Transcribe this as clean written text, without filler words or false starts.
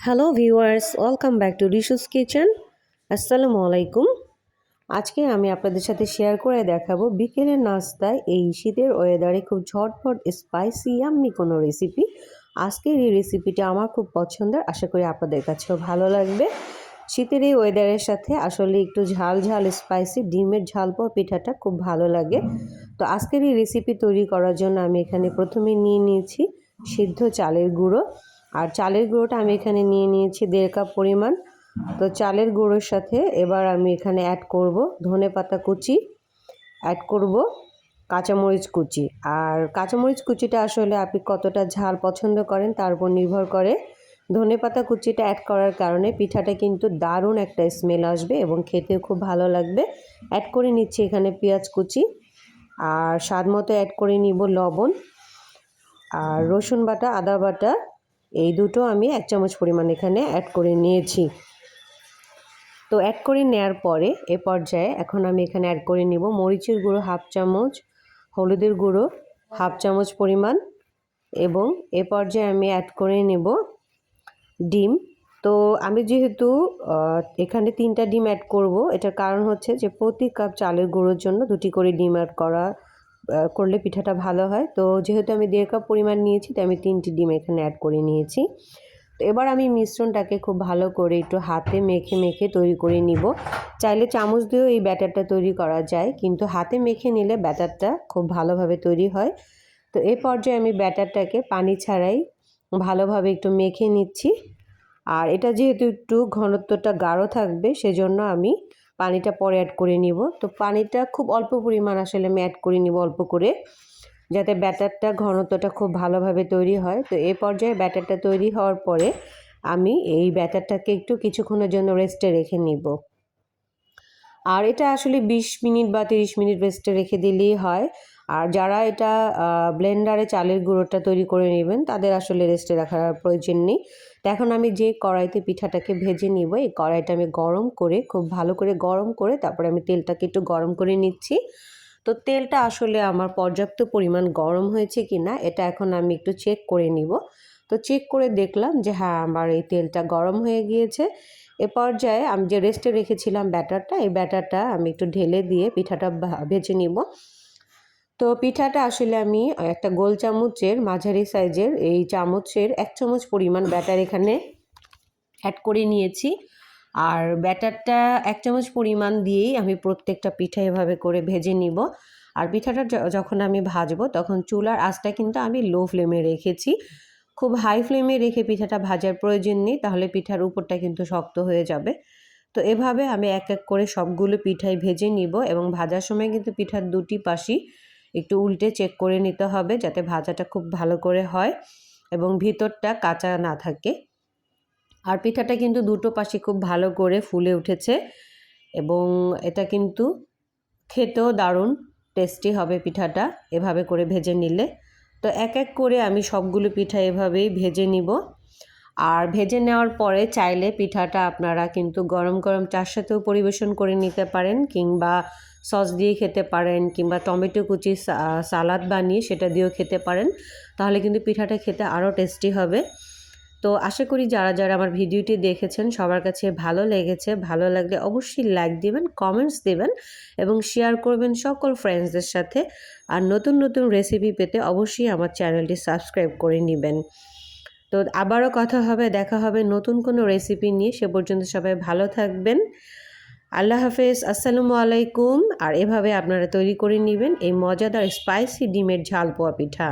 Hello viewers, welcome back to Rishu's kitchen. আসসালামু আলাইকুম। আজকে আমি আপনাদের সাথে শেয়ার করে দেখাবো বিকেলের নাস্তায় এই শীতের ওয়েদারে খুব ঝটপট স্পাইসি ইয়াম্মি কোনো রেসিপি। আজকের এই রেসিপিটা আমার খুব পছন্দের, আশা করি আপনাদের কাছেও ভালো লাগবে। শীতের এই ওয়েদারের সাথে আসলে একটু ঝাল ঝাল স্পাইসি ডিমের ঝাল পোয়া পিঠাটা খুব ভালো লাগে। তো আজকের এই রেসিপি তৈরি করার জন্য আমি এখানে প্রথমে নিয়ে নিয়েছি সিদ্ধ চালের গুঁড়ো। আর চালের গুঁড়োটা আমি এখানে নিয়ে নিয়েছি 1.5 কাপ পরিমাণ। তো চালের গুঁড়োর সাথে এবার আমি এখানে অ্যাড করব ধনেপাতা কুচি, অ্যাড করব কাঁচামরিচ কুচি। আর কাঁচামরিচ কুচিটা আসলে আপনি কতটা ঝাল পছন্দ করেন তার উপর নির্ভর করে। ধনেপাতা কুচিটা অ্যাড করার কারণে পিঠাটা কিন্তু দারুণ একটা স্মেল আসবে এবং খেতেও খুব ভালো লাগবে। অ্যাড করে নিচ্ছি এখানে পেঁয়াজ কুচি, আর স্বাদ মতো অ্যাড করে নিব লবণ, আর রসুন বাটা, আদা বাটা, এই দুটো আমি 1 চামচ পরিমাণ এখানে অ্যাড করে নিয়েছি। তো অ্যাড করে নেওয়ার পরে এ পর্যায়ে এখন আমি এখানে অ্যাড করে নিব মরিচের গুঁড়ো 1/2 চামচ, হলুদের গুঁড়ো 1/2 চামচ পরিমাণ, এবং এ পর্যায়ে আমি অ্যাড করে নেব ডিম। তো আমি যেহেতু এখানে 3টা ডিম অ্যাড করব, এটার কারণ হচ্ছে যে প্রতি কাপ চালের গুঁড়োর জন্য 2টি করে ডিম অ্যাড করলে পিঠাটা ভালো হয়। তো যেহেতু আমি 1.5 কাপ পরিমাণ নিয়েছি, তাই আমি 3টি ডিম এখানে অ্যাড করে নিয়েছি। তো এবার আমি মিশ্রণটাকে খুব ভালো করে একটু হাতে মেখে মেখে তৈরি করে নিব। চাইলে চামচ দিয়েও এই ব্যাটারটা তৈরি করা যায়, কিন্তু হাতে মেখে নিলে ব্যাটারটা খুব ভালোভাবে তৈরি হয়। তো এই পর্যায়ে আমি ব্যাটারটাকে পানি ছাড়াই ভালোভাবে একটু মেখে নিচ্ছি। আর এটা যেহেতু একটু ঘনত্বটা গাঢ় থাকবে, সেজন্য আমি পানিটা পরে অ্যাড করে নিব। তো পানিটা খুব অল্প পরিমাণ আসলে আমি অ্যাড করে নিব, অল্প করে, যাতে ব্যাটারটা ঘনত্বটা খুব ভালোভাবে তৈরি হয়। তো এই পর্যায়ে ব্যাটারটা তৈরি হওয়ার পরে আমি এই ব্যাটারটাকে একটু কিছুক্ষণের জন্য রেস্টে রেখে নিব। আর এটা আসলে 20 মিনিট বা 30 মিনিট রেস্টে রেখে দিলেই হয়। আর যারা এটা ব্লেন্ডারে চালের গুঁড়োটা তৈরি করে নেবেন, তাদের আসলে রেস্টে রাখার প্রয়োজন নেই। তো এখন আমি যে কড়াইতে পিঠাটাকে ভেজে নিব, এই কড়াইটা আমি গরম করে, খুব ভালো করে গরম করে, তারপরে আমি তেলটাকে একটু গরম করে নিচ্ছি। তো তেলটা আসলে আমার পর্যাপ্ত পরিমাণ গরম হয়েছে কি না, এটা এখন আমি একটু চেক করে নিব। তো চেক করে দেখলাম যে হ্যাঁ, আমার এই তেলটা গরম হয়ে গিয়েছে। এ পর্যায়ে আমি যে রেস্টে রেখেছিলাম ব্যাটারটা, এই ব্যাটারটা আমি একটু ঢেলে দিয়ে পিঠাটা ভেজে নিব। তো পিঠাটা আসলে আমি একটা গোল চামচের মাঝারি সাইজের এই চামচের 1 চামচ পরিমাণ ব্যাটার এখানে অ্যাড করে নিয়েছি। আর ব্যাটারটা 1 চামচ পরিমাণ দিয়েই আমি প্রত্যেকটা পিঠা এভাবে করে ভেজে নিব। আর পিঠাটা যখন আমি ভাজবো, তখন চুলার আঁচটা কিন্তু আমি লো ফ্লেমে রেখেছি। খুব হাই ফ্লেমে রেখে পিঠাটা ভাজার প্রয়োজন নেই, তাহলে পিঠার উপরটা কিন্তু শক্ত হয়ে যাবে। তো এভাবে আমি এক এক করে সবগুলো পিঠাই ভেজে নিব, এবং ভাজার সময় কিন্তু পিঠার দুটি পাশই একটু উল্টে চেক করে নিতে হবে, যাতে ভাজাটা খুব ভালো করে হয় এবং ভিতরটা কাঁচা না থাকে। আর পিঠাটা কিন্তু দুটো পাশে খুব ভালো করে ফুলে উঠেছে, এবং এটা কিন্তু খেতেও দারুণ টেস্টি হবে পিঠাটা এভাবে করে ভেজে নিলে। তো এক এক করে আমি সবগুলো পিঠা এভাবেই ভেজে নিব। আর ভেজে নেওয়ার পরে চাইলে পিঠাটা আপনারা কিন্তু গরম গরম চার সাথেও পরিবেশন করে নিতে পারেন, কিংবা সস দিয়ে খেতে পারেন, কিংবা টমেটো কুচি সালাদ বানিয়ে সেটা দিয়েও খেতে পারেন। তাহলে কিন্তু পিঠাটা খেতে আরও টেস্টি হবে। তো আশা করি যারা যারা আমার ভিডিওটি দেখেছেন সবার কাছে ভালো লেগেছে। ভালো লাগলে অবশ্যই লাইক দিবেন, কমেন্টস দেবেন এবং শেয়ার করবেন সকল ফ্রেন্ডসদের সাথে। আর নতুন নতুন রেসিপি পেতে অবশ্যই আমার চ্যানেলটি সাবস্ক্রাইব করে নেবেন। তো আবারও কথা হবে, দেখা হবে নতুন কোনো রেসিপি নিয়ে। সে পর্যন্ত সবাই ভালো থাকবেন। আল্লাহ হাফেজ, আসসালামু আলাইকুম। আর এভাবে আপনারা তৈরি করে নেবেন এই মজাদার স্পাইসি ডিমের ঝাল পোয়া পিঠা।